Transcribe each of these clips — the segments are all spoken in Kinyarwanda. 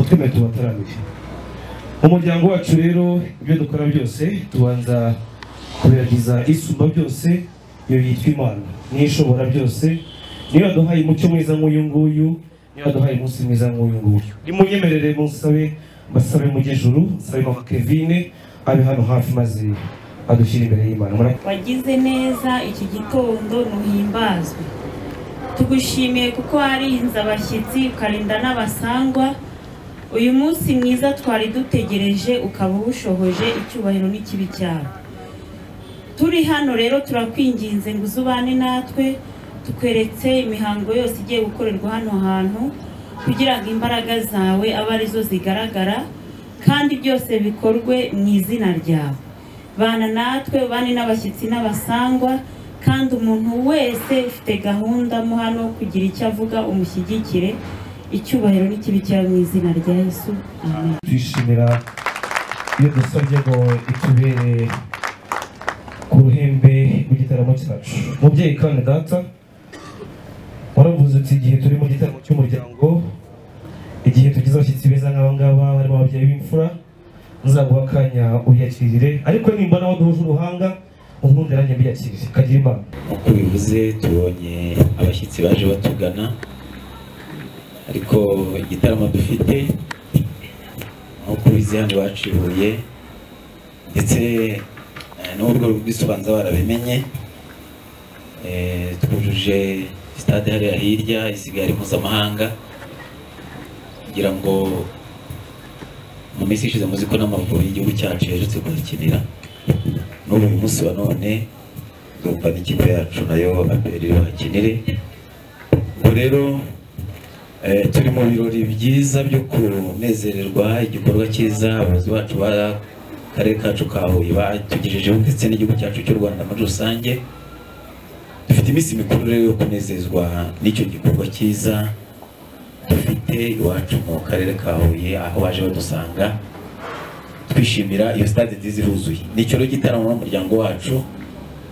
twemeye tubataramire. Umuryango wacu rero ibyo dukora byose tubanza kuberagiza isumba byose, iyo yitwa Imana niyo ishobora byose, niyo yaduhaye umucyo mwiza nk'uyu nguyu, niyo yaduhaye umunsi mwiza nk'uyu nguyu. Nimunyemerere musabe basabe mu ijuru, nsabe mama Kevine ari hano hafi maze adushyira imbere y'Imana. Wagize neza iki gitondo, nuhimbazwe. Tugushimiye kuko warinze abashyitsi ukarinda n'abasangwa. Uyu munsi mwiza twari dutegereje ukaba ubushohoje, icyubahiro n'ikibi cyawe. Turi hano rero turakwinginze ngo uzubane natwe, tukweretse imihango yose igiye gukorerwa hano hantu kugira ngo imbaraga zawe abe arizo zigaragara kandi byose bikorwe mu izina ryawe. Bana natwe, bane n'abashyitsi n'abasangwa, kandi umuntu wese ufite gahunda mo hano kugira icyo avuga umushyigikire, icyubahiro n'ikibi cyawe mu izina rya Yesu, amen. Twishimira iyo dusabye ngo itubere ku ruhembe rw'igitaramo cyacu. Mubyeyi kandi data, waravuze uti igihe turi mu gitaramo cy'umuryango, igihe tugize abashyitsi beza nk'aba ngaba barimo ababyeyi b'imfura, nzaguha akanya uyakirire, ariko nimba nawe duhuje uruhanga ubundi nanjye mbiyakirire. Kagira Imana. Uko bivuze tubonye abashyitsi baje batugana, ariko igitaramo dufite nk'uko bizi hano iwacu i Huye ndetse n'urwo rw'isobanza barabimenye, twujuje stade hariya hirya isigaye mpuzamahanga, kugira ngo mu minsi ishize muzi ko n'Amavubi y'igihugu cyacu yaherutse kuhakinira, n'ubu uyu munsi wa none ndumva n'ikipe yacu nayo APR bahakinire. Ubwo rero turi mu birori byiza byo kunezererwa igikorwa cyiza abayobozi bacu b'akarere kacu ka Huye batugejejeho ndetse n'igihugu cyacu cy'u Rwanda muri rusange. Dufite iminsi mikuru rero yo kunezezwa n'icyo gikorwa cyiza dufite iwacu mu karere ka Huye, aho baje badusanga twishimira iyo stade nziza iruzuye. Nicyo rero gitaramo n'umuryango wacu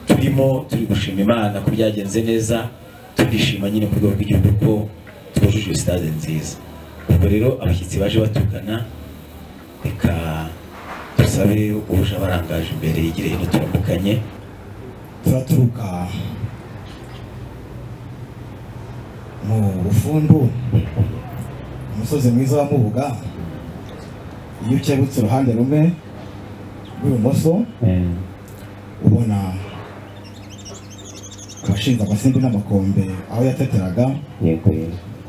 turimo, turi gushima Imana ko byagenze neza, turishima nyine ku rwego rw'igihugu ko twujuje stade nziza. Ubwo rero abashyitsi baje batugana, reka dusabe uje abarangaje imbere yigire hino turamukanye. Turaturuka mu Rufundu, umusozi mwiza wa Mubuga. Iyo ukebutse uruhande rumwe rw'ibumoso ubona abashinze amasimbi n'amakombe aho yateteraga.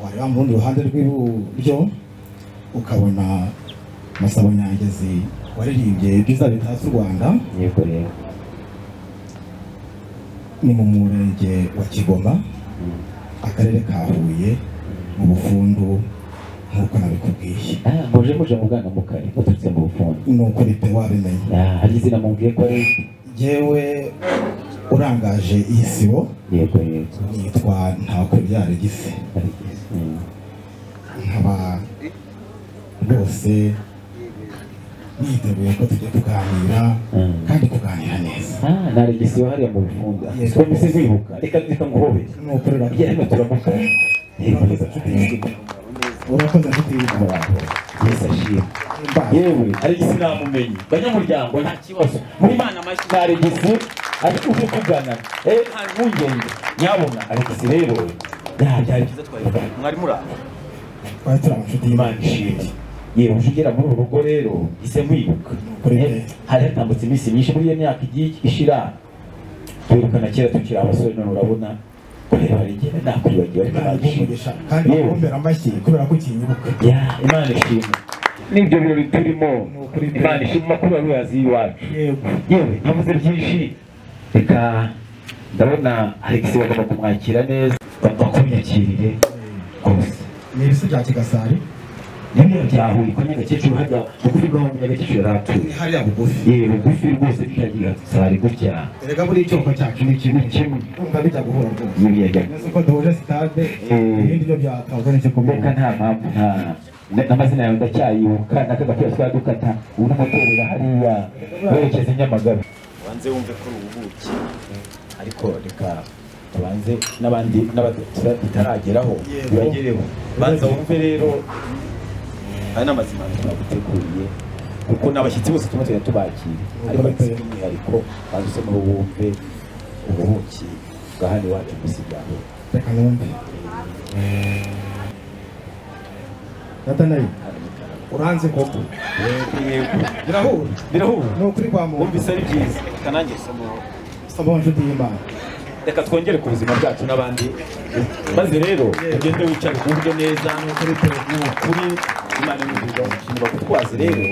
Wareba mu rundi ruhande rw'iburyo ukabona Masabo Nyangezi waririmbye ibyiza bitatse u Rwanda. Ni mu murenge wa Kigoma, akarere ka Huye, mu Bufundu nk'uko nabikubwiye. Muje mugana mu kare muturutse mu Bufundu. Ni ukuri pe wabimenye. Hari izina mubwiye ko ari jewe urangaje iyi sibo. Yitwa Ntakubyara Gise. Nkaba rwose niteguye ko tujya tuganira kandi kuganira neza. Nari gisibo hariya mu Bufundu. Ko mise zibuka reka nguhobe. Ni ukuri rero turamuka. Urakoze kutiyibura. Yesu ashimwe. Yewe Alegisi namumenye, banyamuryango nta kibazo. Muri Imana amashyi Alegisi ariko uje kugana. Ntungenge nyabona Alegisi rero byari byiza twari mwari muraba. Twari turamushuti Imana ishimwe. Yewe ujugera muri urugo rero ise mwibuka. Hari hatambutse iminsi myinshi muri iyo myaka igiye ishira. Twirukana kera tukiri abasore none urabona barigera nakwibagiwe kandi bakumbera amashyi kubera ko ukinyibuka. Imana ishimwe. Nibyo birori turimo, Imana ishimwe makuru aruyazi iwacu. Yewe navuze byinshi, reka ndabona Alegisi bagomba kumwakira neza, bakunyakirire rwose. Ni ibisi bya Kigasari Nibyo byahuye ko Nyagakecuru hajya bugufi bw'aho Nyagakecuru yaratuye. Hariya bugufi. Bugufi rwose bikagira Kigasari gutya. Erega buri icyoko cyacu ni kimwe umva bijya guhura rwose. Nese ko duhuje stade ibindi byo byatazwe n'icyo kumeka nta mpamvu n'amazina yawe ndacyayibuka n'akagapira twadukata ubu n'amatorero hariya werekeza Nyamagabe. Banze wumve ko ububuki ariko reka tubanze n'abandi n'abatarageraho bibagereho. Banza wumve rero aya ni amazimano twaguteguriye kuko n'abashyitsi bose tuba tujya tubakira ariko by'umwihariko bazusemo bumve ubuki bwa hano iwacu musigaho reka numve Natanayi uranze koko birahura ni ukuri kwa muntu wumvise ari byiza kanange somo nshuti y'Imana reka twongere ku buzima bwacu n'abandi maze rero ugende wicare ku buryo neza ni ukuri Imana n'umuvuga ukinira kutwazi rero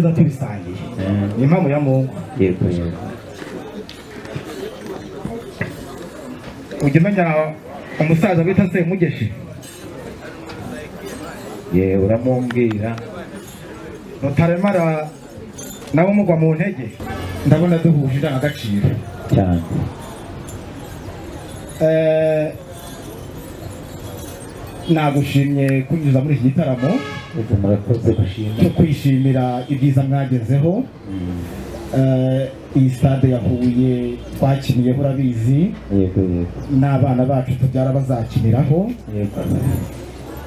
neza tubisangiye ni impamo ya Mungu. Yego yego. Ujya umenya umusaza bita Semugeshi? Yewe uramumbwira. Rutaremara nawe umugwa mu ntege. Ndabona duhuje indangagaciro Cyane. Nagushimye kunyuza muri iki gitaramo. Ego murakoze gushima. Cyo kwishimira ibyiza mwagezeho. Iyi stade ya Huye twakiniyeho urabizi. Yego yego. N'abana bacu tubyara bazakiniraho. Yego.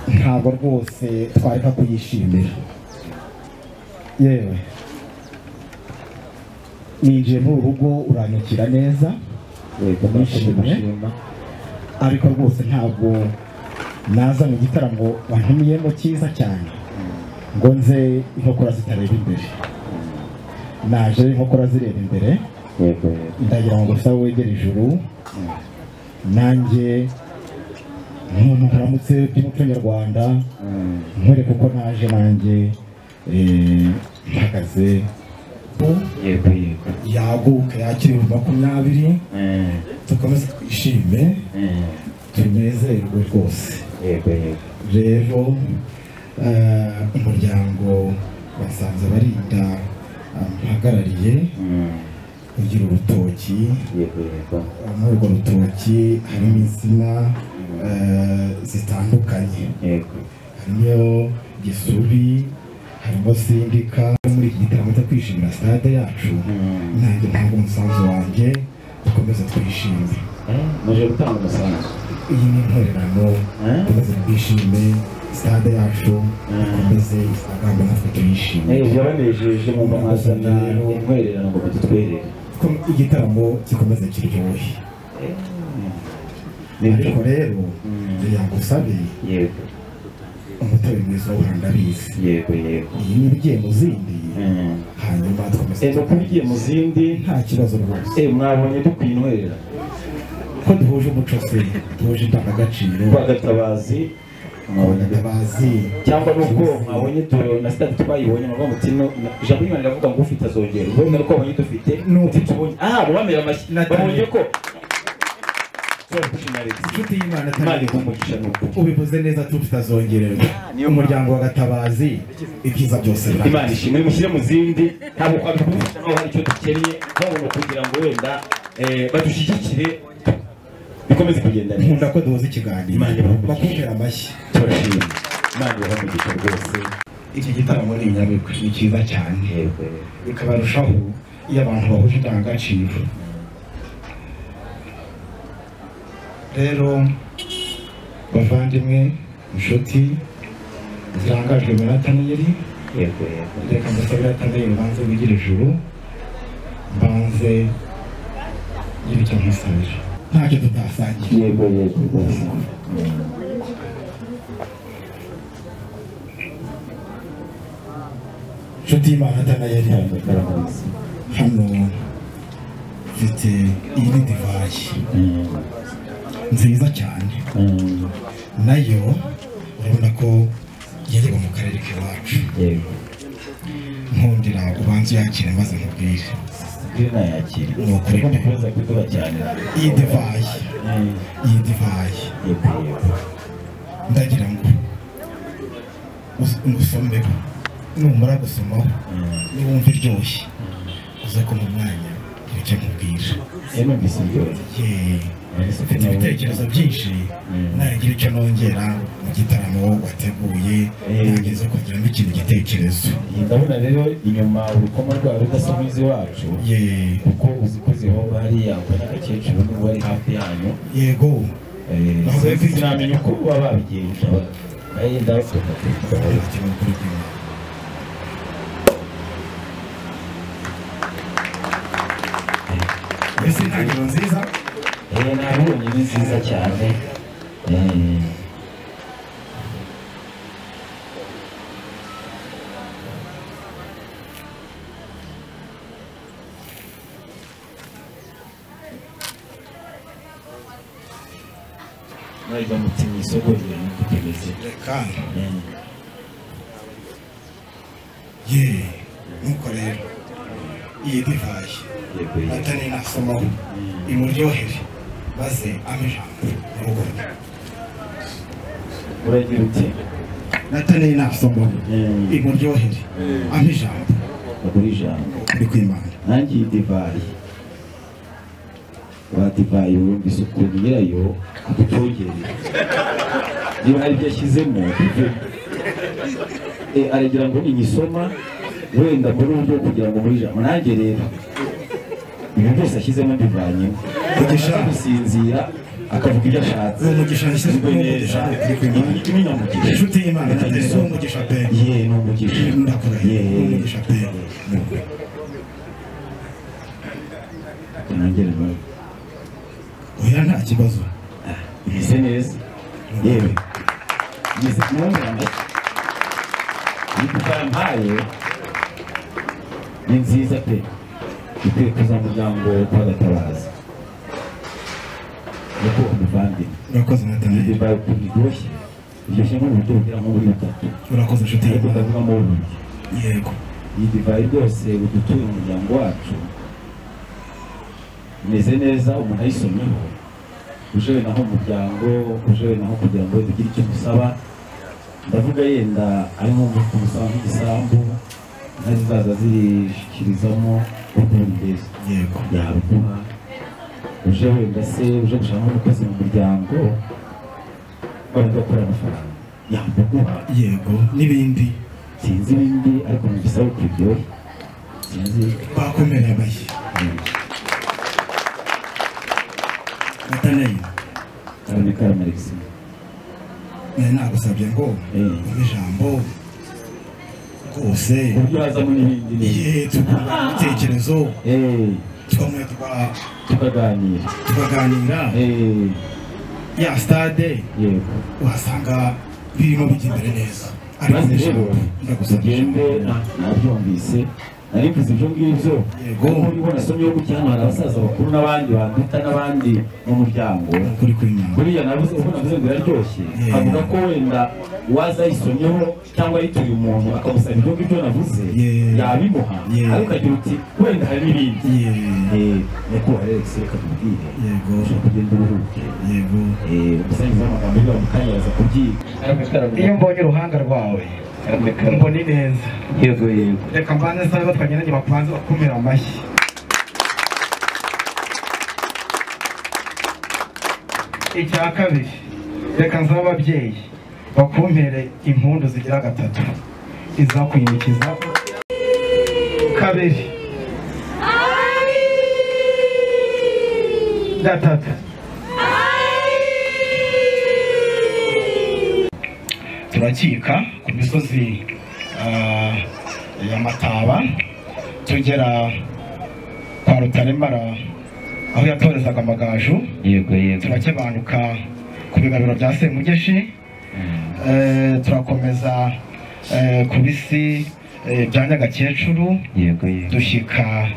Ntabwo rwose twareka kuyishimira. Yewe ninjiye mu rugo uranyakira neza. Yego nishimye. Ariko rwose ntabwo naza mu gitaramo wantumiyemo cyiza cyane ngo nze inkokora zitareba imbere. Naje inkokora zireba imbere. Yego. Ndagira ngo gusa wegere ijuru. Nanjye nk'umuntu uramutse by'umuco nyarwanda nkwereke uko naje nanjye mpagaze. Yego yego. Yaguka yakiriwe 20. Tukomeze twishime. Tunezerwe rwose. Yego yego. Rero umuryango basanze barinda mpagarariye ugira urutoki. Yego yego. Muri urwo rutoki harimo insina zitandukanye. Yego. Harimo Gisubi, harimo Sindika. Muri iki gitaramo cyo kwishimira stade yacu nanjye ntabwo umusanzu wanjye dukomeze twishime. Muje gutanga umusanzu. Iyi ni inkorerano dukomeze twishime stade yacu dukomeze isagamba natwe tuyishime. Yabanejeje mu mwazana intwererano ngo tutwerere ko igitaramo gikomeze kiryohe. Ariko rero yagusabe yego umutobe mwiza w'urandabizi. Yego yego. Iyi ni ibigiye mu zindi hanyuma dukomeze no kubigiye mu zindi nta kibazo rwose. Mwabonye dukwintwerera ko duhuje umuco se duhuje indangagaciro bagatabazi abagatabazi cyangwa nuko mwabonye na stade twayibonye ngo mutino ijambo y'Imana riravuga ngo ufite azongera ubwo ko abonye dufite n'uti tubonye bamera amashyi babonye ko inshuti y'Imana atari umugisha n'uko ubivuze neza tutazongererwa. Umuryango wa Gatabazi ibyiza byose Imana ishimwe mushyire mu zindi ntabwo kwabikubisha naho hari icyo dukeneye babona kugira ngo wenda badushyigikire bikomeze kugenda neza. Nkunda ko duhuza ikiganiro bakumvira amashyi. Turashimye Imana ibahamugisha rwose. Iki gitaramo ni inyamibwa ni cyiza cyane bikabarushaho iyo abantu bahuje indangagaciro. Rero bavandimwe inshuti zirangajwe na Nataniyeli. Yego yego. Reka mbasabire Nataniyeli banze wigire ijuru mbanze gira icyo nkusabira ntacyo tutasangiye. Yego yego rwose. Inshuti y'Imana Nataniyeli hano mfite iyi ni divayi nziza cyane. Nayo urabona ko yagirwa mu karere k'iwacu. Yego. Nkundira ubanza uyakire maze nkubwire. Nayakire. Ni ukuri pe. Iyi divayi ndagira ngo usomeho numara gusomaho niwumva iryoshye uze ko mu mwanya icyo nkubwira. Mfite ibitekerezo byinshi nagira icyo nongera mu gitaramo wateguye nageze kongeramo ikindi gitekerezo. Ndabona rero inyuma urukoma rwawe rudasubiza iwacu kuko uzi ko zihoba hariya ubona agakecuru n'ubu ari hafi yanyu. Yego sinamenya uko baba babigenza mbese intangiriro nziza. nabonye ni nziza cyane. Naiba mutima isoko y'ibitekerezo. Reka iyi divayi natane nasomaho imuryohere maze amijambo mu rugo uragira uti natane nasomaho imuryohere amijambo agura ijambo kuri kwimana nanjye iyi divayi wa divayi wumvise ukuntu nyirayo agucongerera niba hari ibyo yashyizemo aragira ngo inyisoma wenda muri uburyo kugira ngo muri ijambo nanjye rero ibyo byose ashyizemo mbivanyemo kugisha gusinzira akavuga ibyo ashatse umugisha nishyizwe neza n'umugisha inshuti y'Imana natane umugisha pe ye n'umugisha ndakurahiye umugisha pe nanjye rero oya nta kibazo bimeze neza yewe bimeze neza mpaye ni nziza pe ikwiye kuza muryango kwa Gatabazi nuko umuvandimwe urakoze natane divayi ukuntu iryoshye iryoshye nko mu buryo bugera nko muri butatu urakoze inshuti ariko y'Imana ndavuga mu buryo yego iyi divayi rwose udutuye umuryango wacu imeze neza umuntu ayisomyeho uje naho umuryango uje naho kugira ngo ugire icyo musaba ndavuga yenda ari nko kumusaba nk'igisambu ntazizaza zirishikirizamo ubwongezi yego yabuguha uje wenda se uje gushaka umukozi mu muryango wenda ukora amafaranga yabuguha yego n'ibindi sinzi ibindi ariko mu gisabo kiryoshye sinzi bakomera amashyi natane karame karame Alexis nagusabye ngo ijambo rwose uburyo hazamo n'ibindi tukungurana ibitekerezo tukaganira ya stade yego uhasanga birimo bijya imbere neza maze rero ugende nabyumvise nari mvuze ibyo ngibyo yego urimo nasomyeho gutya hano hari abasaza bakuru n'abandi banduta n'abandi mu muryango kuri kwimana buriya navuze uko navuze ngo iraryoshye avuga ko wenda uwaza ayisomyeho cyangwa ayituye umuntu akamusaba ibyo ngibyo navuze yabimuha ariko agira uti wenda hari n'ibindi nyakubahwa Alex reka tubwire yego ushobora kugenda uruhuke yego umusangiza w'amagambo y'uwo mukanya yaza kubyiga iyo mbonye uruhanga rwawe mbona neza yego yego reka mbanze sabe batwanyiranye bakubanze bakumira amashyi icya kabiri reka nsabe ababyeyi bakumpere impundu zigira gatatu iza kuyinikiza kabiri gatatu turakika ku misozi ya Mataba tugera kwa Rutaremara aho yatorezaga amagaju yego yego turakebanuka ku bigabiro bya Semugeshi turakomeza ku bisi bya Nyagakecuru yego yego dushyika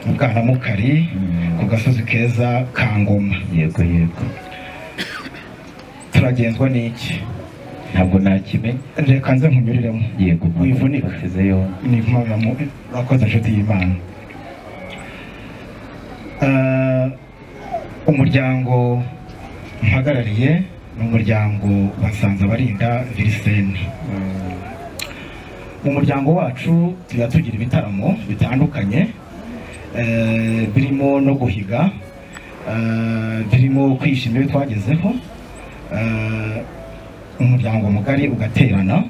mu Bwanamukari ku gasozi keza ka Ngoma yego yego turagenzwa n'iki ntabwo nakimenya reka nze nkunyuriremo yego wivunika batezeyo ni impamvu urakoze inshuti y'Imana umuryango mpagarariye ni umuryango wa Nsanzabarinda Viriseni mu muryango wacu tujya tugira ibitaramo bitandukanye birimo no guhiga birimo kwishimira ibyo twagezeho umuryango mugari ugaterana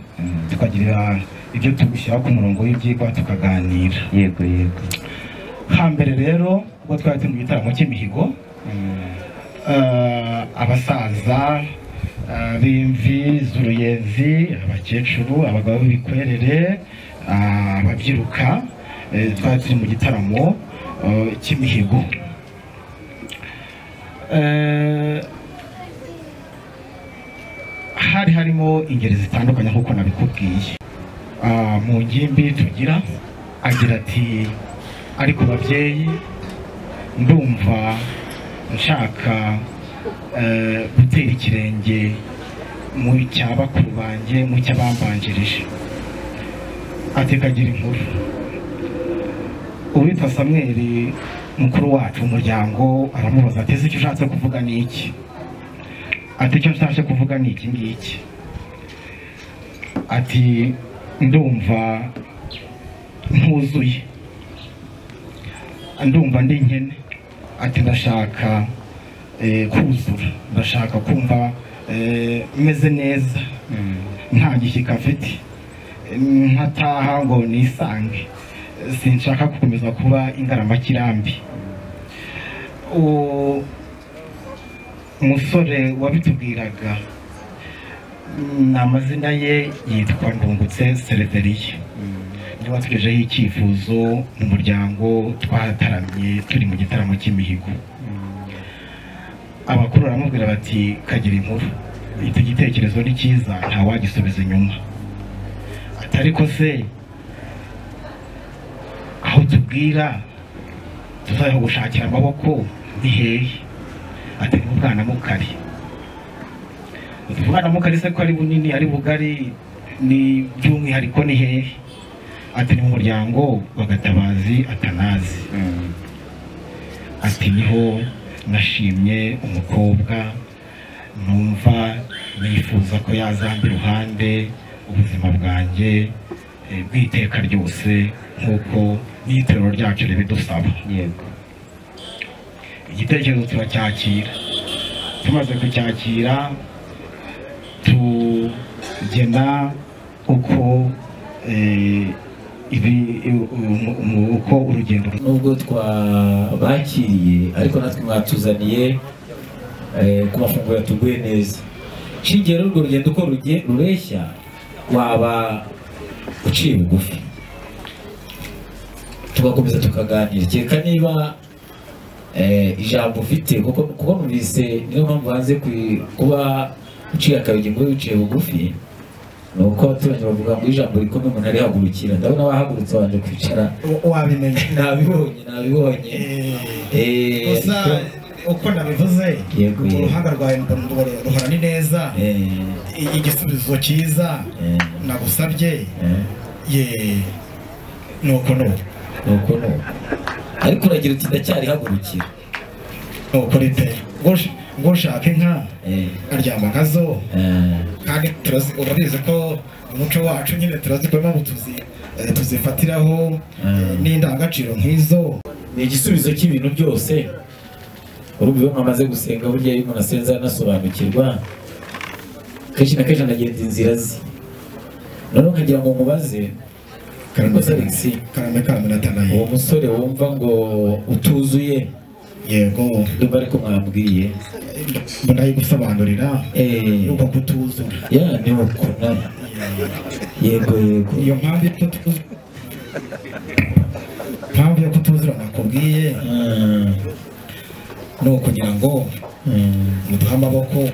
tukagira ibyo tugushyira ku murongo w'ibyigwa tukaganira yego yego hambere rero ubwo twari turi mu gitaramo cy'imihigo abasaza b'imvi z'uruyenzi abakecuru abagabo b'ibikwerere ababyiruka twari turi mu gitaramo cy'imihigo hari harimo ingeri zitandukanye nk'uko nabikubwiye mu ngimbi tugira agira ati ariko babyeyi ndumva nshaka gutera ikirenge mu cy'abakuru banjye mu cy'abambanjirije ati kagira inkuru uwitwa Samweli mukuru wacu umuryango aramubaza ati ese icyo ushatse kuvuga ni iki? Ati icyo nshatse kuvuga ni iki ngiki. Ati ndumva ntuzuye, ndumva ndi nkene. Ati ndashaka kuzura, ndashaka kumva meze neza, nta gishyika mfite, nkataha ngo nisange, sinshaka gukomeza kuba ingaramakirambi. Umusore wabitubwiraga ni amazina ye yitwa Ndungutse Sereveriye, niba tugejeho icyifuzo mu muryango twahataramye turi mu gitaramo cy'imihigo. Abakuru baramubwira bati kagira inkuru, iki gitekerezo ni cyiza ntawagisubiza inyuma. Ati ariko se aho tubwira tuzaho gushakira amaboko ni hehe? Ati ni Bwanamukari. Bwanamukari se ko ari bunini ari bugari ni by'umwihariko ni hehe? Ati ni mu muryango wa Gatabazi Atanazi. Ati niho nashimye umukobwa numva nifuza ko yazamba iruhande ubuzima bwanjye bw'iteka ryose nk'uko n'iteruro ryacu ribidusaba. Yego, igitekerezo turacyakira. Tumaze kucyakira tugena uko uko urugendo nubwo twabakiriye ariko natwe mwatuzaniye ku mafunguro yatuguye neza. Shingiye urwo rugendo uko rureshya waba uciye bugufi tugakomeza tukaganira, kereka niba ijambo ufite kuko numvise niyo mpamvu hanze kuba uciye akabigi ngo uciye bugufi, nuko abaturage bavuga ngo ijambo rikomeye umuntu arihagurukira. Ndabona wahagurutse wanje kwicara wabimenye. nabibonye gusa uko nabivuze uruhanga rwawe ruhora ni neza, igisubizo cyiza nagusabye nuko ariko uragira uti ndacyarihagurukira. nuko rite ngo ushaka inka aryama nkazo, kandi urabizi ko umuco wacu nyine turazi ko impamvu tuzifatiraho n'indangagaciro nk'izo. Ni igisubizo cy'ibintu byose. Urumva iyo mwamaze gusenga burya iyo umuntu asenza anasobanukirwa, kenshi na kenshi anagenda inzira ze. Noneho nkagira ngo mubaze Alex, karame natanaye, uwo musore wumva ngo utuzuye, yego ndumva ariko mwambwiye mbona gusobanurira yuko kutuzura ni uko yego iyo mpamvu yo kutuzura nakubwiye ni ukugira ngo muduhe amaboko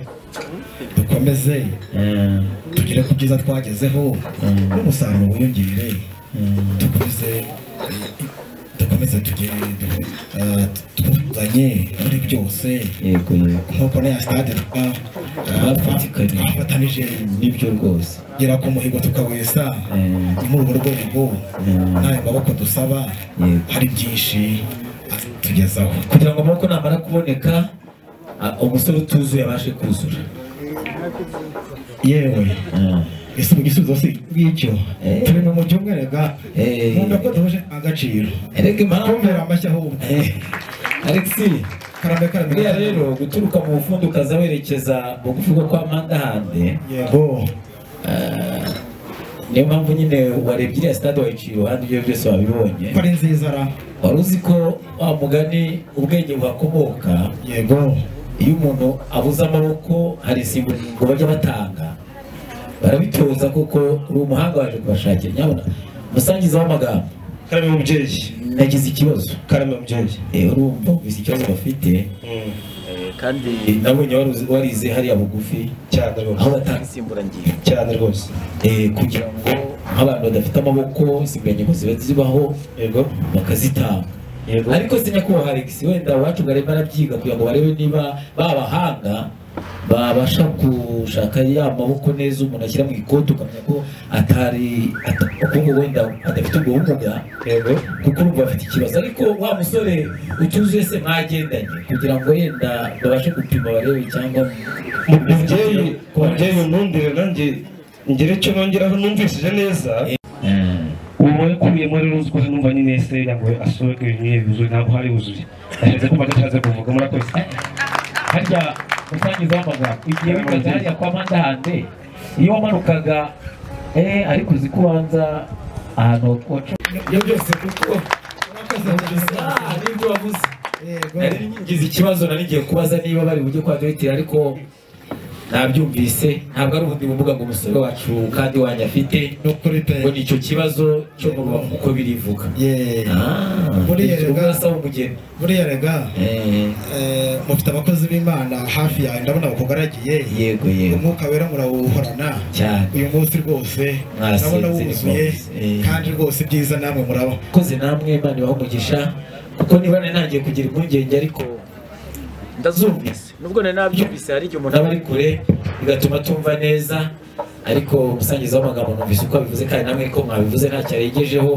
dukomeze tugere ku byiza twagezeho n'umusaruro wiyongere, dukomeze tugere twuzanye muri byose nk'uko na stade twafatanije n'ibyo rwose gera ku muhigo tukawesa muri urwo rwego n'ayo maboko dusaba hari byinshi tugezaho kugira ngo amaboko namara kuboneka umusore utuzuye abashe kuzura. yewe ese mu gisubizo si ngicyo turi mu mujyi umwe rega nkunda ko duhuje agaciro erega impamvu amashyi ahubwo Alex karame rero guturuka mu bufundi ukaza werekeza bugufi bwo kwa Mandahande, yego niyo mpamvu nyine warebye iriya stade wayiciye iruhande, ibyo byose wabibonye ko ari nziza ra. wari uzi ko wa mugani ubwenge buhakomoka. Yego, iyo umuntu abuze amaboko hari isimbura ngo bajya batanga, barabitoza kuko uri umuhanga waje kubashakira. Nyabona musangizaho amagambo. Karame mubyeyi, nagize ikibazo. Karame mubyeyi, urumva ufite ikibazo bafite, kandi nabonye warize hariya bugufi cyane rwose, aho batanga insimburangingo cyane rwose, kugira ngo nk'abantu badafite amaboko insimburangingo ziba zibaho, yego, bakazitanga. Ariko se nyakubahwa Alex, wenda wacu ngo arebe arabyiga kugira ngo barebe niba babahanga babasha gushaka ya maboko neza umuntu ashyira mu ikote ukamenya ko ukuboko wenda adafite ubwo bumuga kuko urumva afite ikibazo, ariko wa musore utuzuye se mwagendanye kugira ngo yenda babashe gupima barebe cyangwa mubyeyi ntundire nanjye ngire icyo nongeraho numvishije neza. ubu wakuyemo rero uzwi ko numva nyine se ngo asohoke ibintu bizuye ntabwo hari wuzuye ndashaka ko badashatse kuvuga murakoze. harya umusangiza w'amagambo igihe wibaza hariya kwa mandahande iyo wamanukaga ariko uzi ko ubanza ahantu ibyo byose kuko nibyo wavuze. nari ngize ikibazo nari ngiye kubaza niba bari bujye kwa dogiteri ariko nabyumvise ntabwo ari ubundi bumuga ngo umusore wacu kandi wanjye afite ngo ni icyo kibazo cyo mu rubavu uko birivuga. buriya rega mufite abakozi b'Imana hafi yawe ndabona bakugaragiye. yego umwuka wera murawuhorana uyu munsi rwose ndabona wuzuye kandi rwose ibyiza namwe muraba koze namwe Imana ibahe umugisha kuko niba ntangiye kugira impungenge ariko ndazumvise nubwo nabyumvise hari igihe umuntu aba ari kure bigatuma tumva neza, ariko umusangiza w'amagambo numvise uko abivuze kandi namwe ko mwabivuze ntacyo aregejeho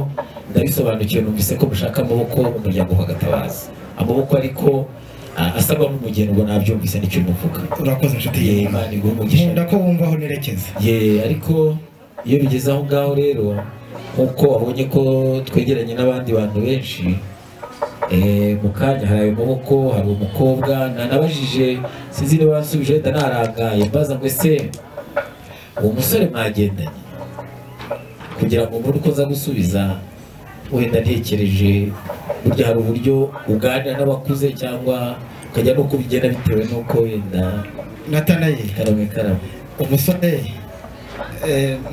ndabisobanukiwe. numvise ko mushaka amaboko mu muryango wa Gatabazi, amaboko ariko asabwa n'umugeni, ubwo nabyumvise nicyo muvuga. urakoze nshuti y'Imana iguhe umugisha. nkunda ko wumva aho nerekeza. ariko iyo bigeze aho ngaho rero nk'uko wabonye ko twegeranye n'abandi bantu benshi mu kanya hari ayo maboko, hari umukobwa nanabajije sinzi niba basubije wenda narangaye mbaza ngo ese uwo musore mwagendanye kugira ngo mbone uko nza gusubiza wenda ntekereje burya hari uburyo uganira n'abakuze cyangwa ukajya n'uko bigenda bitewe n'uko wenda Natanaye karame umusore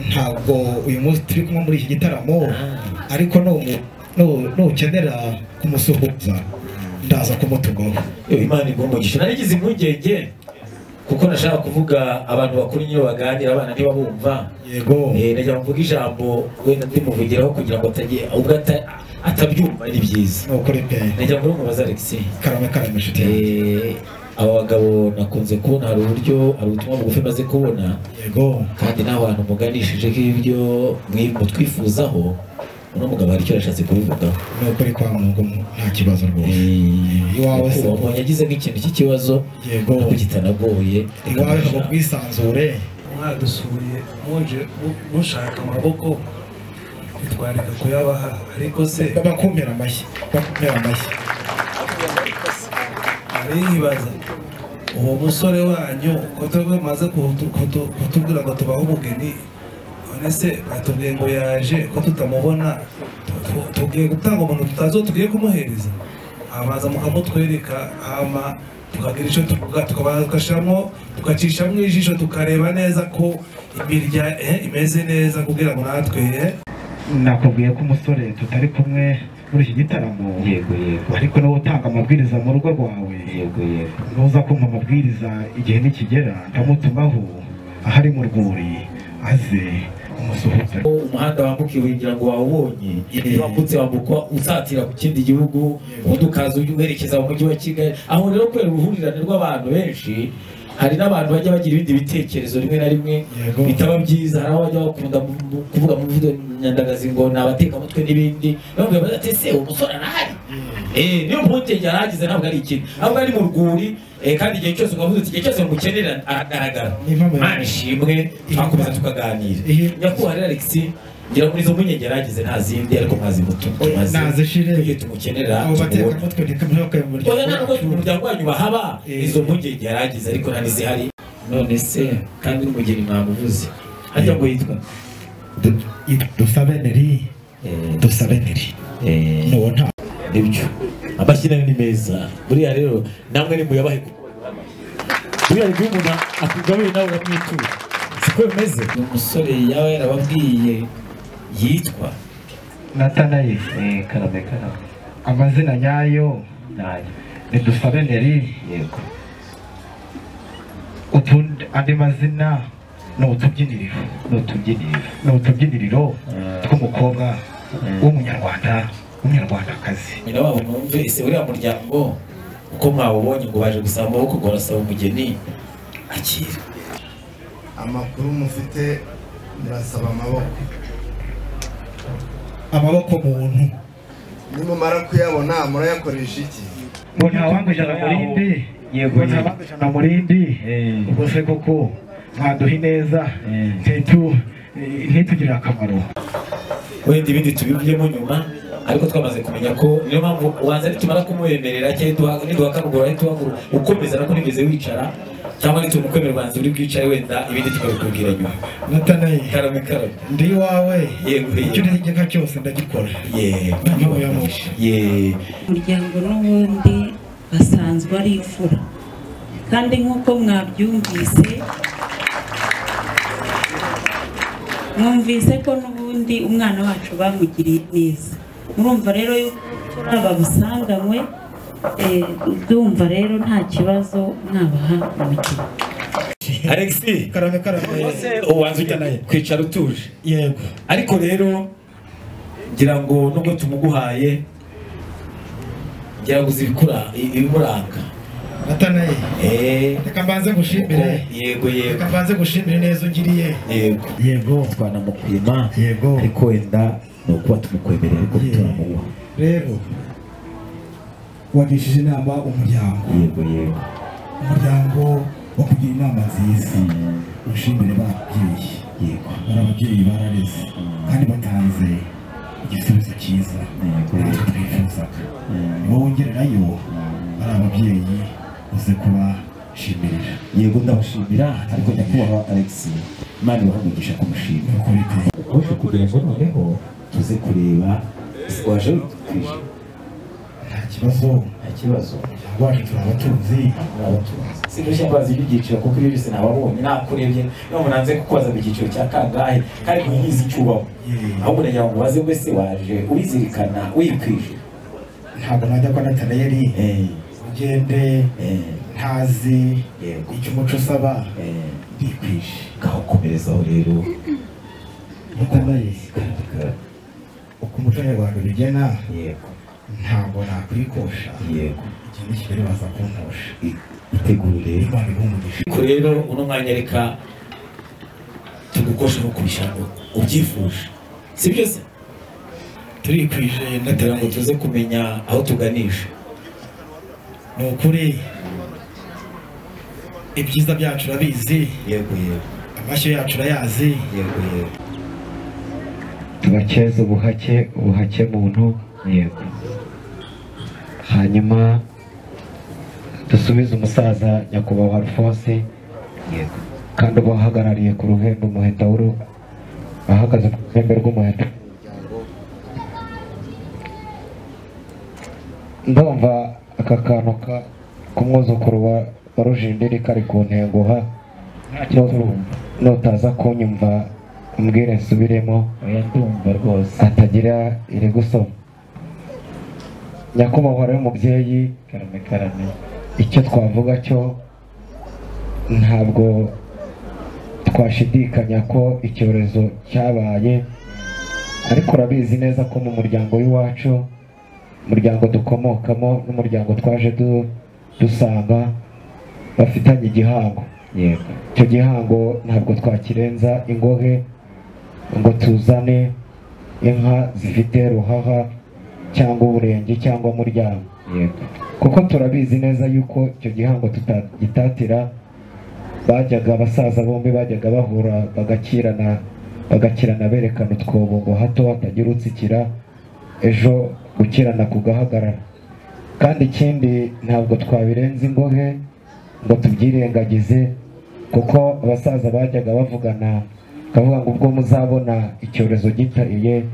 ntabwo uyu munsi turi kumwe muri iki gitaramo ariko nukenera kumusuhuza ndaza kumutumaho. Imana iguhe umugisha. narigize impungenge kuko nashaka kuvuga abantu bakuru niyo baganira abana ntibabumva. yego najya mvuga ijambo wenda ndimuvugiraho kugira ngo ubwo atabyumva ni byiza. nukuri pe najya mvuga umubaza Alex karame nshuti aba bagabo nakunze kubona hari ubutumwa bugufi maze kubona. yego kandi naho hantu muganishije k'ibyo mutwifuzaho uno mugabo hari icyo yashatse kubivugaho. nukuri kwa Mungu nta kibazo rwose. iwawe se umuntu yagize nk'ikintu cy'ikibazo yego kitanagoye iwawe haba kwisanzure. mwadusuye muje mushaka amaboko bitwarika kuyabaha ariko se bakumira amashyi aribaza uwo musore wanyu ko tumaze kutubwira ngo tubahe umugeni none se batubwiye ngo yaje ko tutamubona tugiye gutanga umuntu tutazi tugiye kumuhereza amaza mukamutwereka hama tukagira icyo tuvuga tukacishamo ijisho tukareba neza ko imirya imeze neza kugira ngo natwe nakubwiye ko umusore tutari kumwe muri iki gitaramo. yego ariko nawe utanga amabwiriza mu rugo rwawe. yego nuza kumva amabwiriza igihe nikigera ndamutumaho ahari mu rwuri aze umusuhuza. umuhanda wambukiwe ngira ngo wawubonye iyo wambutse wambuka usatira ku kindi gihugu ubundi ukaza werekeza mu mujyi wa Kigali. aho rero kubera uruhurirane rw'abantu benshi hari n'abantu bajya bagira ibindi bitekerezo rimwe na rimwe bitaba byiza. hari aho bajya bakunda kuvuga mu mvugo nyandagazi ngo ni abatekamutwe n'ibindi bamwe bati ese umusore arahari. niyo mpungenge yaragize ntabwo ari ikintu ahubwo ari mu rwuri kandi igihe cyose ukavuga uti igihe cyose mukenera aragaragara. Imana ishimwe twakomeza tukaganira. nyakubahwa Alex ngira muri izo mpungenge yaragize nta zindi ariko nazishire tumukenera abatekamutwe ntabwo mu muryango wanyu bahaba izo mpungenge yaragize ariko nta n'izihari. none se kandi n'umugeni mwamuvuze hajya ngo yitwa dusabeneri nubona nibyo amashyirahamwe ni meza. buriya rero namwe ni muyabahe buriya rero umuntu akugabire nawe uramwitura siko bimeze. umusore yaba yarababwiye yitwa Natanaye karame amazina nyayo ni dusabeneri. yego utundi andi mazina ni utubyiniriro tw'umukobwa w'umunyarwandakazi. nyina wabo numve ese uriya muryango uko mwawubonye ngo baje gusaba amaboko ngo barasaba umugeni akira. Amakuru mufite murasaba amaboko muntu nimumara kuyabona murayakoresha iki? ngo ntawangujana murindi yego ntawangujana murindi ubwo se koko ntaduha ineza ntitugirire akamaro. Wenda ibindi tubivuyemo nyuma, ariko twamaze kumenya ko niyo mpamvu ubanza nitumara kumwemerera cyangwa niduhakanugura ntituhagura ukomeza nako nigeze wicara cyangwa nitumukwemerera ubanza uri bwicare, wenda ibindi tukabikubwira nyuma. Natanaye karame ndi iwawe, yego icyo ntegeka cyose ndagikora. umuryango n'ubundi basanzwe ari imfura, kandi nk'uko mwumvise ko n'ubundi umwana wacu bamugiriye neza. Murumva rero yuko turaba busanganywe, ndumva rero nta kibazo mwabaha umukino. Alexis karame ubanza ujya kwicara utuje. Yego, ariko rero ngira ngo nubwo tumuguhaye ngira ngo ibimuranga. Natanaye reka mbanze gushimire. Yego reka mbanze gushimire neza ungiriye. Yego twanamukwima, ariko wenda ni ukuba tumukwemerera ariko turamuha. Rero wagishije inama umuryango. Umuryango wo kugira inama nziza. Ushimire ababyeyi. Ababyeyi barareze kandi batanze igisubizo cyiza natwe twifuzaga. Wowe wongererayo ari ababyeyi uze kubashimirira. Yego ndabashimira, ariko nyakubahwa Alexis, Imana ibahe kumushimira. Uje kugira ngo noneho tuze kureba waje kwije. Nta kibazo waje turabatunzi. Sinushye mbaza ibyiciro kuko ibyo byose nababonye nakurebye no munanze kukubaza icyiciro cya kangahe kandi nyizi cyubaho. Ahubwo nagira ngo baze wese waje urizirikana wikwije. Ntabwo najya kwa Natanaye ugende ntazi icyo umuco usaba ndikwije. Gakomerezaho rero Natanaye uko umuco nyarwanda ubigena ntabwo nakwikosha. Ikintu kibere baza kuntosha. Itegure ariko rero uno mwanya reka tugukosha no kubishaka ubyifuje, si byo se? Turikwije ndatera ngo tuze kumenya aho tuganisha. Ni ukuri ibyiza byacu urabizi. Yego amashyo yacu urayazi. Yego tubakeze ubuhake muntu. Yego, hanyuma dusubize umusaza nyakubahwa Alphonse. Yego, kandi uba ahagarariye ku ruhembe umuheta ahagaze ku ruhembe rw'umuheta. Ndumva aka kantu k'umwuzukuru wa Rujindiri kari ku ntenguha. Nutaza kunyumva umbwire nsubiremo. ndumva rwose atagira iri gusoma. Nyakubahwa rero umubyeyi, karame icyo twavuga cyo ntabwo twashidikanya ko icyorezo cyabaye, ariko urabizi neza ko mu muryango w'iwacu, umuryango dukomokamo n'umuryango twaje dusanga bafitanye igihango. Icyo gihango ntabwo twakirenza ingohe ngo tuzane inka zifite ruhaha cyangwa uburenge cyangwa umuryango. Kuko turabizi neza yuko icyo gihango tutagitatira. Bajyaga abasaza bombi bajyaga bahura bagakirana berekana utwobo ngo hato hatagira utsikira ejo gukirana kugahagarara. Kandi ikindi ntabwo twabirenza ingohe ngo tubyirengagize, kuko abasaza bajyaga bavugana kavuga ngo ubwo muzabona icyorezo gitariye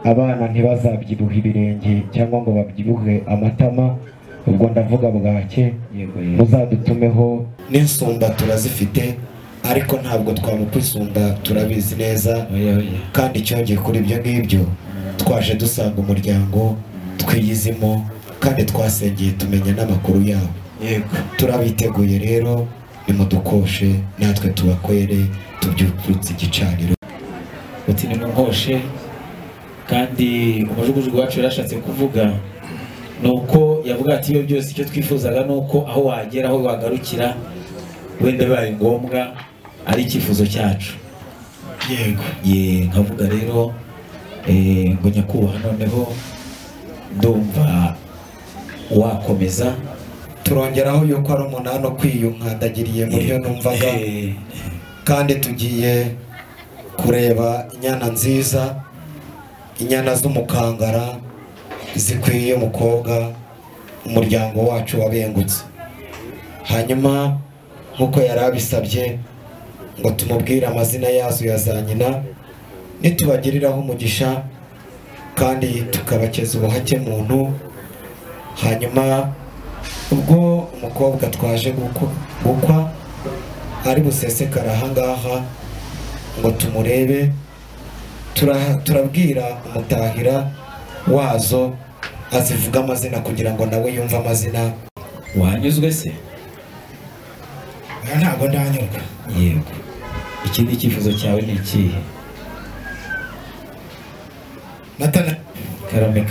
abana ntibazabyibuha ibirenge cyangwa ngo babyibuhe amatama, ubwo ndavuga bwake. Muzadutumeho n'insumba turazifite, ariko ntabwo twamukwisumba turabizi neza. Kandi cyongeye kuri ibyo ngibyo twaje dusanga umuryango twiyizimo kandi twasengeye tumenya n'amakuru yabo. Turabiteguye rero nimudukoshe natwe tubakwere tubyutse igicaniro. uti nimunkoshe. Kandi umujugujugu wacu yarashatse kuvuga nuko yavuga ati iyo byose icyo twifuzaga nuko aho wagera aho wagarukira wenda bibaye ngombwa ari icyifuzo cyacu. yego nkavuga rero ngo nyakubahwa noneho ndumva wakomeza. turongeraho yuko ari umunani kwiyunkandagiriye mu byo numvaga, kandi tugiye kureba inyana nziza, inyana z'umukangara zikwiye umukobwa umuryango wacu wabengutse. Hanyuma nk'uko yari abisabye ngo tumubwire amazina yazo ya za nyina, nitubagiriraho umugisha kandi tukabakeza ubuhake muntu. Hanyuma ubwo umukobwa twaje gukwa ari busesekara ahangaha ngo tumurebe, turabwira umutahira wazo azivuga amazina kugira ngo nawe yumve amazina. Wanyuzwe se? ntabwo ndanyurwa. Yego. Ikindi cyifuzo cyawe ni ikihe? Natana karame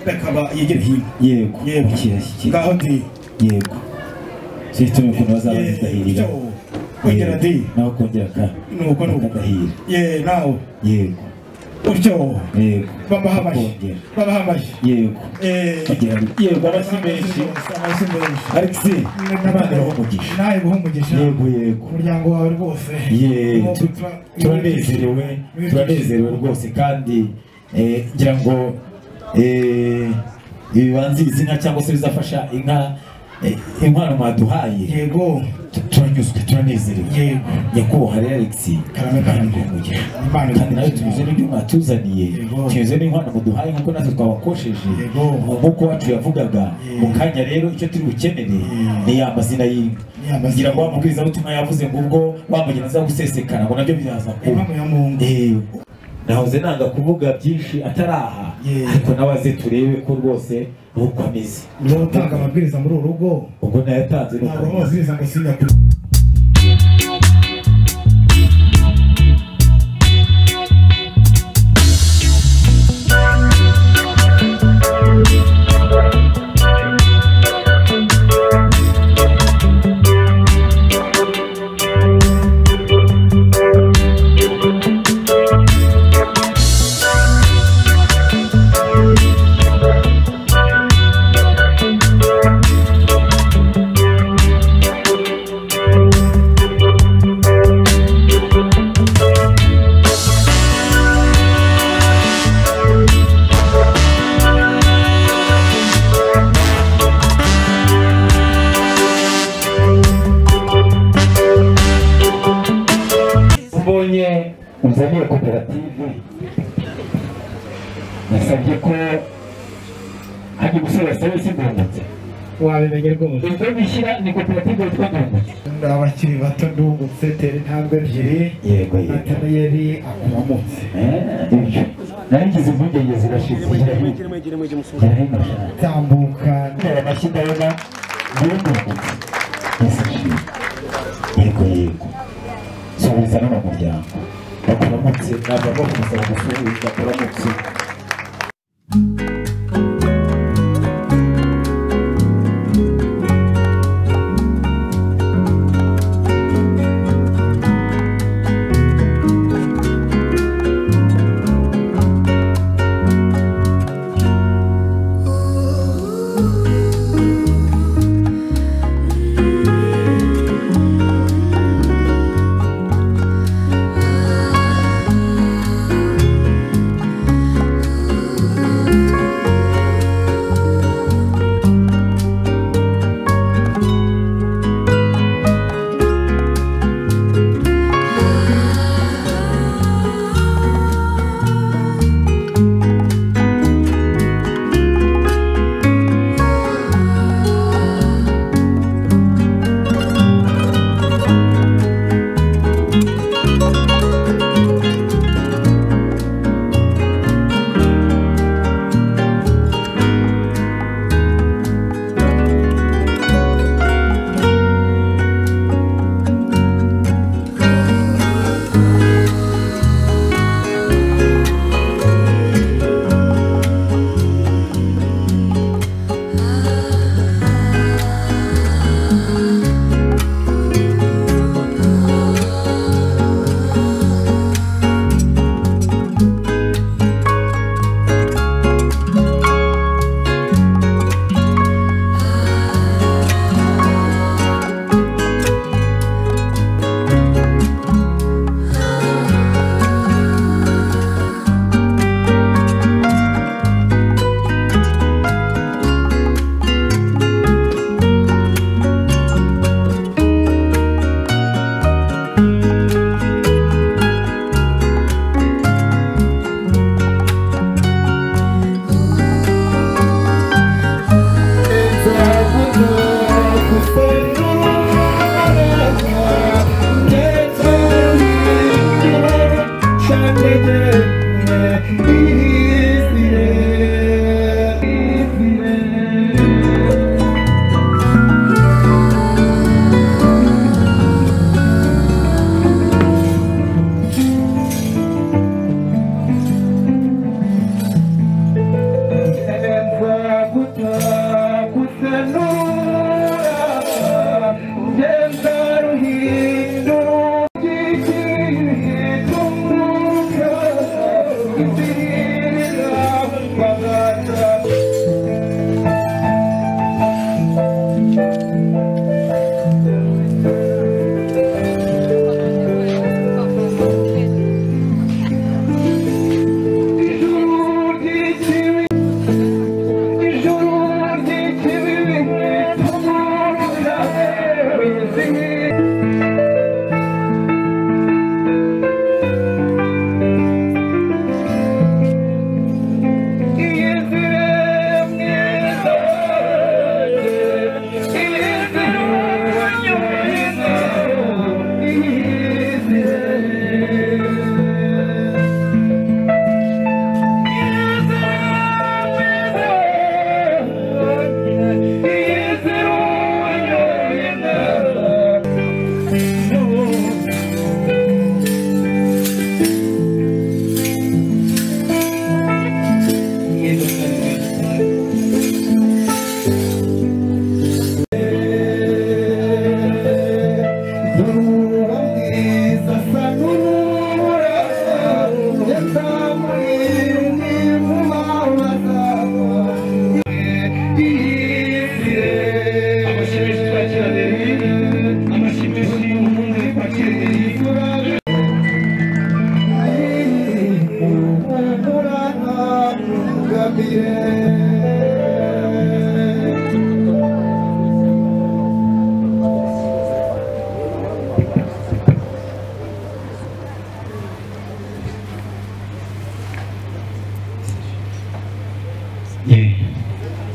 bakaba yegera hino. Yego. Ngaho ndi. Yego. Situmye ko bazaba zidahirira. Kongera ndi. Naho kongera ka. Nuko kadahira. Nawe. Yego. Utyo. Yego. Babahamaye. Yego. Yego abasimeshi. Alexi. Nabandi bahumugisha. Nawe guhumugisha. Yego. Umuryango wawe rwose. Yego. Turanezerewe rwose kandi ngira ngo ibibanziriza inka cyangwa se bizafasha inka inkwano mwaduhaye. Yego. Turanyuzwe, turanezerewe. Yego. Nyakubahwa rero Alexi, kandi nawe tunyuze n'ibyo mwatuzaniye, tunyuze n'inkwano muduhaye nk'uko natwe twabakosheje. Nk'uko wacu yavugaga mu kanya. Rero icyo turi bukenere ni ya mazina y'inka. Ngira ngo wamubwiriza ubutumwa yavuze ngo ubwo wamugenza gusesekara ngo nabyo biraza kuba. Nahoze nanga kuvuga byinshi ataraha, ariko nabaze turebe ko rwose nuko ameze. Niba utanga amabwiriza muri uru rugo, ubwo nayatanze nuko ntabwo amabwiriza ngo sinya kuri uzaniye koperative. Nasabye ko hajya gusura service ndungutse. Wabimenye rwose. Ibyo bishyira ni koperative yitwa Ndungutse. Abakiri bato Ndungutse tere intambwe ebyiri. Yego. Natanayeri akuramutse. Ibyo naringize impungenge zirashize. Tambuka amashyi ndabona Ndungutse. Yego. Subiza n'umuryango. Bakuramutse ntabwo bakusaba gusubiza bakuramutse.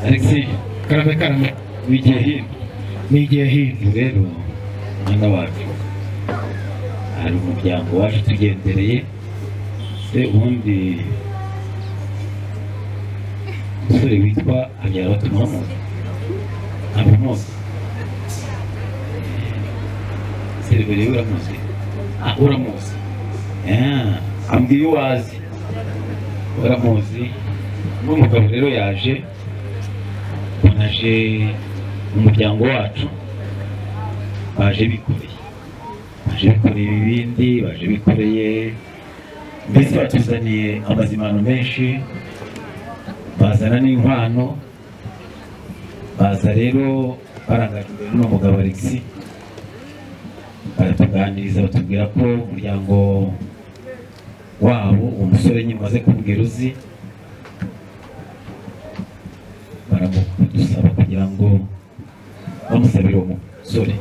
Alexis karame wigiye hino rero mwana wacu hari umuryango waje tugendereye se ubundi umusore witwa Habyarabatuma abamuzi Seriveri uramuzi ambwiye uwazi uramuzi n'umugabo rero yaje umuryango wacu baje bikoreye ibindi baje bikoreye mbese batuzaniye amazimano menshi bazana n'inkwano baza rero barangajwe n'umugabo Alexis baratuganiriza batubwira ko umuryango wabo umusore nyine maze kubwira uzi baramudusaba kugira ngo bamusabire umusore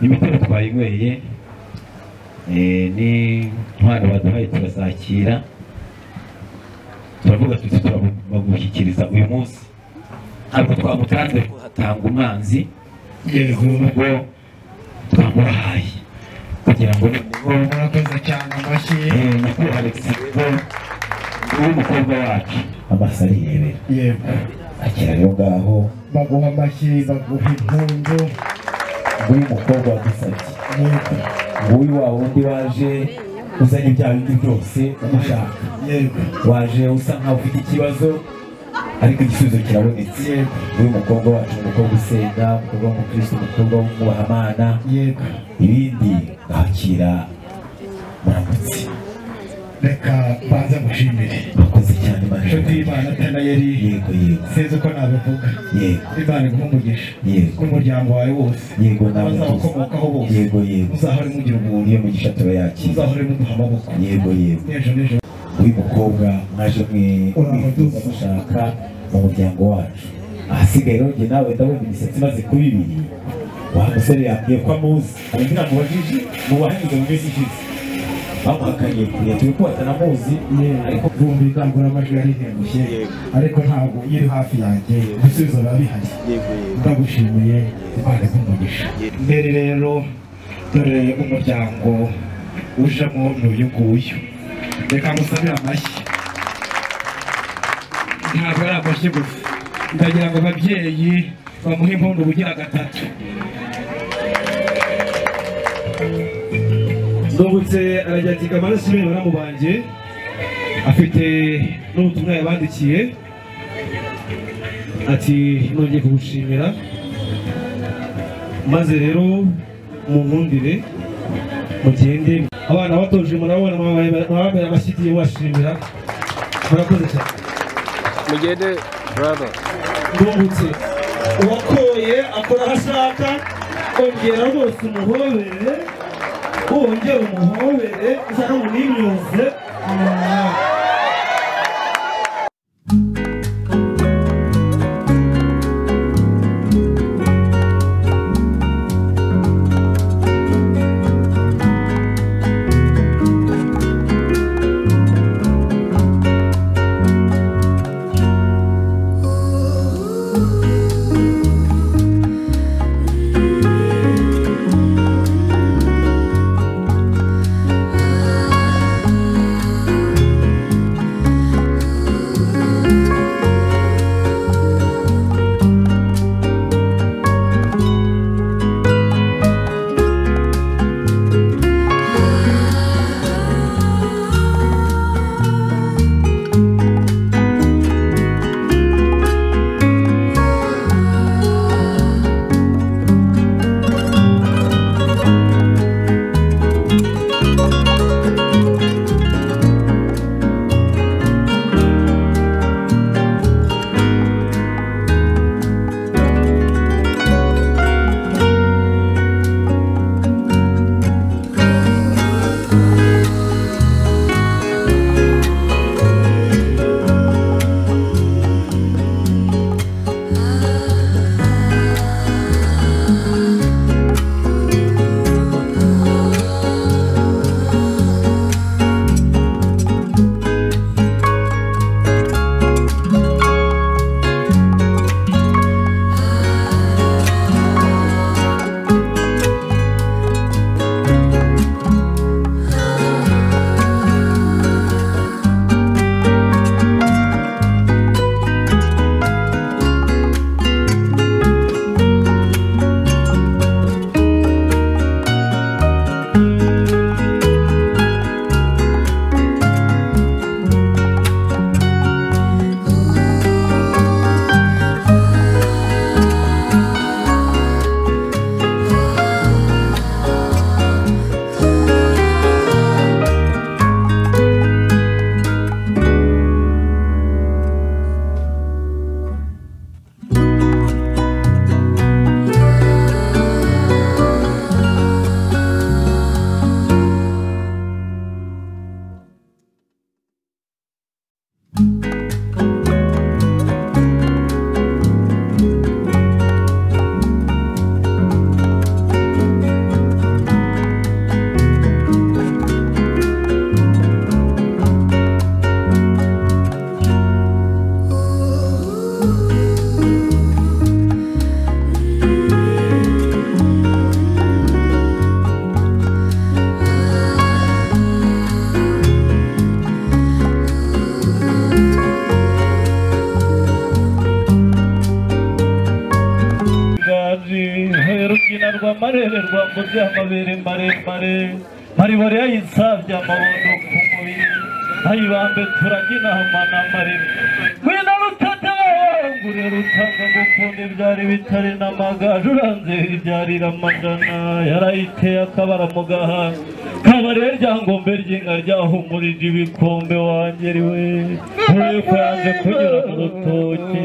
n'imitobe twayinyweye n'intwaro baduhaye turazakira turavuga tuti turabagushyikiriza uyu munsi ntabwo twamutanze ko hatanga umwanzi ubwo twamuhaye kugira ngo murakoze cyane amashyi nyakubahwa Alexis umukobwa wacu amasari yego akira rero ngaho baguha amashyi baguha impundu nguyu mukobwa wadusabye nguyu wa wundi waje uzanye ibya bindi byose umushaka waje usa nkaho ufite ikibazo ariko igisubizo kirabonetse uyu mukobwa wacu umukobwa usenga umukobwa w'umukristo umukobwa w'umubahamana ibindi ngakira muramutse reka banza gushimire bakoze cyane inshuti y'Imana Tanayeli yego sinzi uko nabivuga Imana iguha umugisha k'umuryango wawe wose abazabakomokaho bose muzahore mugira ubuntu iyo mugisha turayakira muzahore muduha amaboko yego n'ejo uyu mukobwa mwaje mwifuza mushaka mu muryango wacu ahasigaye rero njye nawe ndabona imisatsi imaze kuba ibiri wa musore yambwiye ko amuzi aragira ngo bajije mubahanyuze mu minsi ishize bamuhakanye kure turi ko batanamuzi ariko bumva indangururamajwi yari ihengushye ariko ntabwo iri hafi yanjye ibisubizo biba bihari ndagushimiye Imana ikumugisha mbere rero dore umuryango ujemo n'uyu nguyu reka musabire amashyi ntabwo ari amashyi gusa ndagira ngo ababyeyi bamuhe impundu bugira gatatu ndungutse arajya ati kamara shimwe baramu banje afite n'ubutumwa yabandikiye ati nongeye kugushimira maze rero munkundire mugende abana batoje murabona mwabaye abashyigiye washimira murakoze cyane mugende brother ndungutse uwakoye akora aho ashaka ongera rwose umuhobere wongera umuhobere ushaka ngo nimyoze amarererwa mu by'amabere maremare maribore yayisabye amabondo ku mubiri ayibambe turaginahamana n'amarere wina rutata ngure rutanga gukunda ibyari bitari n'amagaju uranze ibyarira amajana yarayiteye akabara mu gahanga kabare ryangombe ry'inka ryahumurije ibikombe wangeriwe uri ko yanze kunyura mu rutoki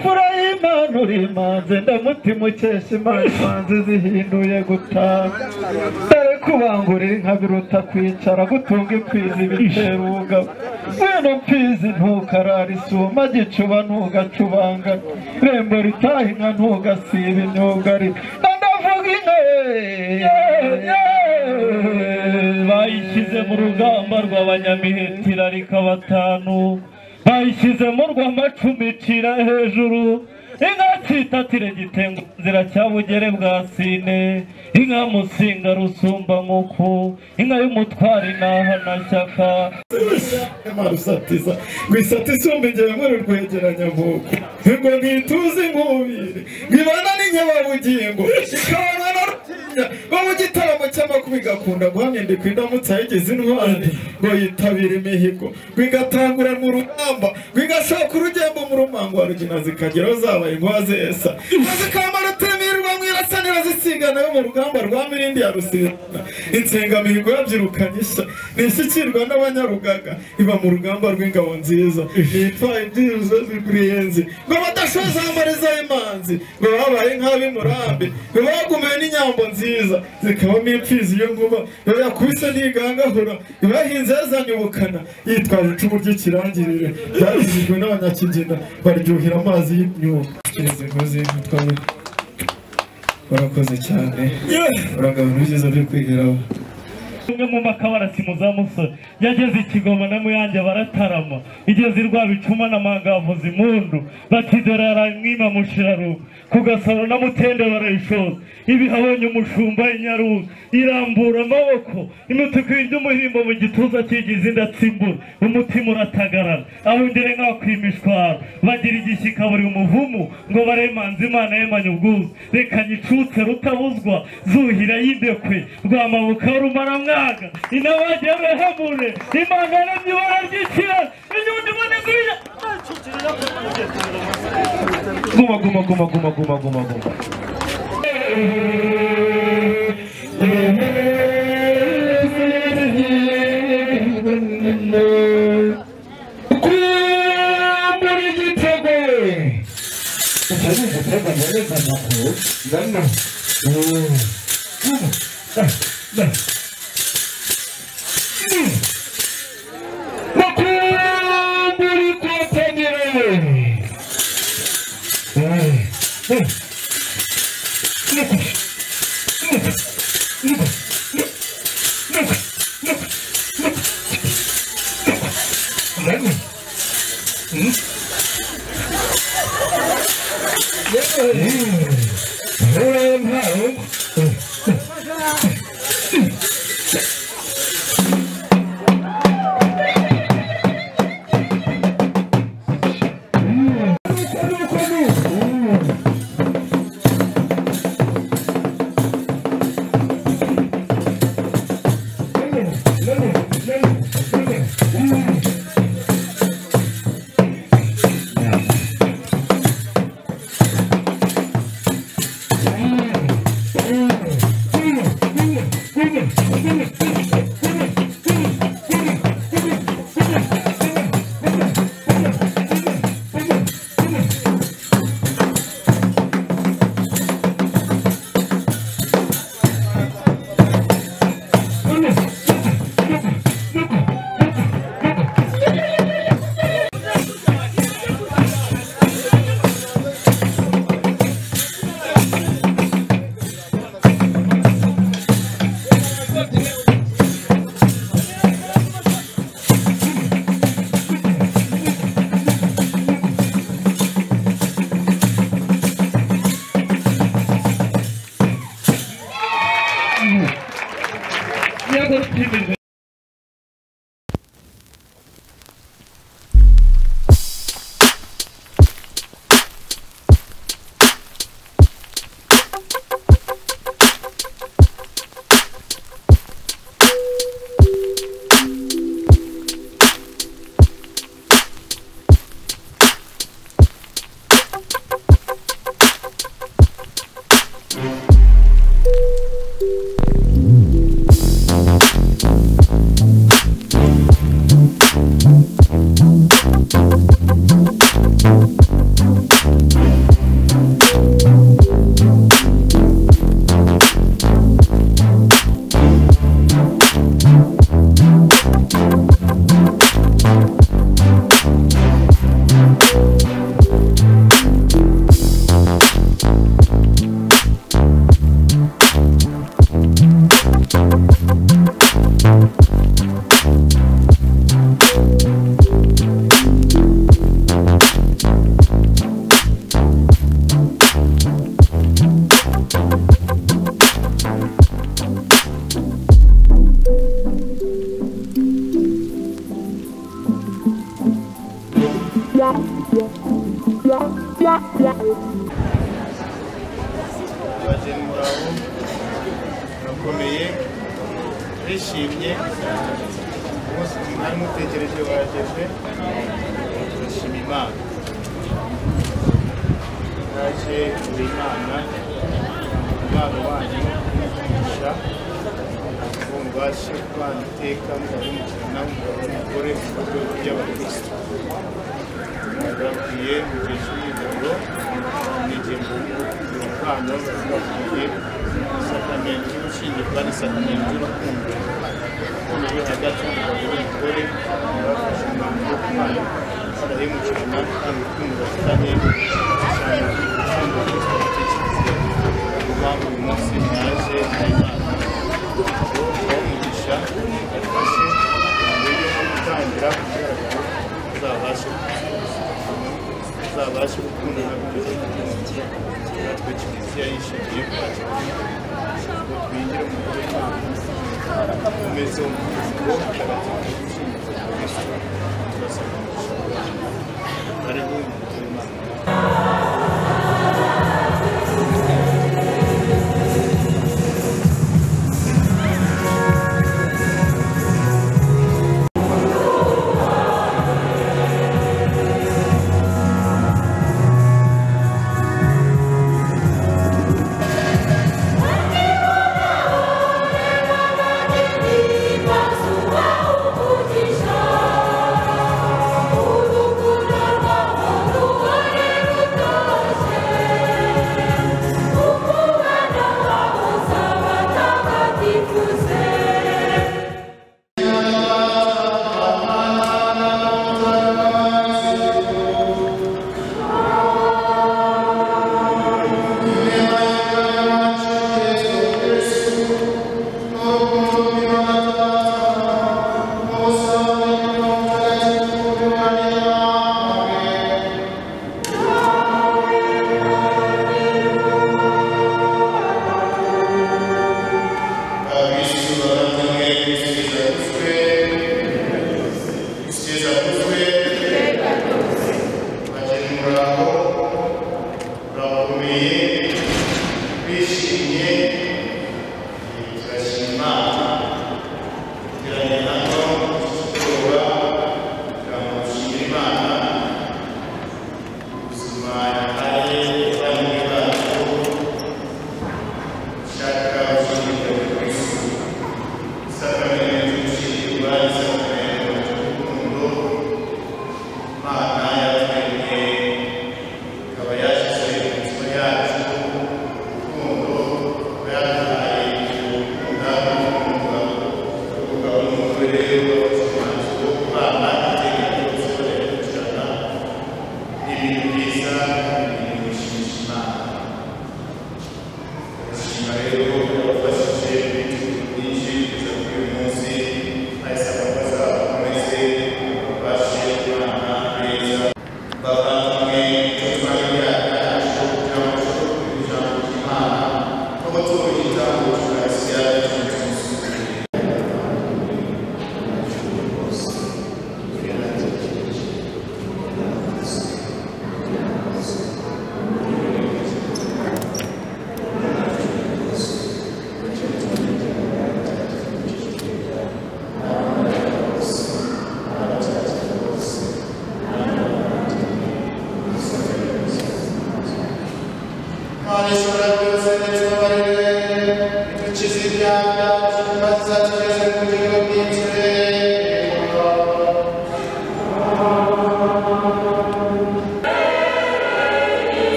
Pura y'Imana uri imanze ndamutima ukesha Imana imanze zihinduye gutanga dore kubangurira inka biruta kwicara gutunga ikwizi bitera ubugabo weno mfizi ntukarara isuma gicuba ntugacubanga rembo ritaha inka ntugasiba imyugari ndavuga inka bayishyize mu rugamba rw'abanyamihetira rikabatanu bayishyize mu rw'amacumi icira hejuru inka citatire gitengo nzira cyabugere bwa sine inka musinga rusumba nkuku inka y'umutwari naha na shyaka marusatiza gwisata isumba ingera muri rwegeranya mvuko ngo ntituzi nkubire ngibana n'inyababugingo ikabana na rutinya bo mu gitaramo cy'amakuru igakunda guhamya ndi kwindamutsa yigeze intwari ngo yitabire imihigo ngo igatangura mu rugamba ngo igashoka urugembo mu rumango wa rugina zikageraho zabaye ingwaze esa zikamara temirwa mwirasanira zisigana yo mu rugamba rwa mirindi ya rusirana insengamihigo yabyirukanye ishya nishyikirwa n'abanyarugaga iba mu rugamba rw'ingabo nziza nitwaye ibyiruzo ziguriyenzi ngo badashoza amariza y'imanzi ngo babaye nk'ab'imurambi ngo bagumiwe n'inyambo nziza zikabamo impfizi yo nkuba ngo yakubise ntigangahura ngo yahinze yazanye ubukana yitwaje icumu ry'ikirangirire byarihijwe n'abanyakigina baryohera amazi y'imyuka barakoze cyane uragabana ibyiza byo kwigiraho umwe mu makabarasi muzamusore yageze ikigoma na muyange baratarama igeze irwabicuma na mangavuza impundu batidora yaramwima mushiraruka ku gasaro na mutende barayishoza ibihabonye umushumba inyaruka irambura amaboko imutuku ry'umuhimbo mu gituza kigize indatsimbura umutima uratagarana abundire nk'akwimishwara bagira igishyika buri umuvumu ngo baremanze imana yemanye ubwuzu reka nyicutse rutabuzwa zuhira y'indekwe rwamabuka rumara mwaga inabajya behamure imana yaremye ibara ry'ikiraro inyundi ibone guhira guma abageni muraho murakomeye bishimye bose mwari mutegereje bageze turashima Imana naje kuri Imana umwana wanyu umugisha ngo mubashe kubana iteka mubahemukirana umugore mu rwego ry'abakristo nababwiye mu gihe cy'imyidagaduro n'igihe umwana bavuye isakamento y'ubushingirwa n'isakamento y'urukundo ruri hagati y'umugabo n'umugore bafashe umwanzuro wo kubana barahemukirana kandi urukundo bafitanye cyane urukundo rw'abatekereza kuba uyu munsi naje n'Imana umugisha afashe uburyo bwo gutangira kugira ngo uzabashe gukundana n'umuntu natwe kiliziya yishimiye kwakira ngo twinjire mu mugore w'Imana umeze umuvugo mutagatifu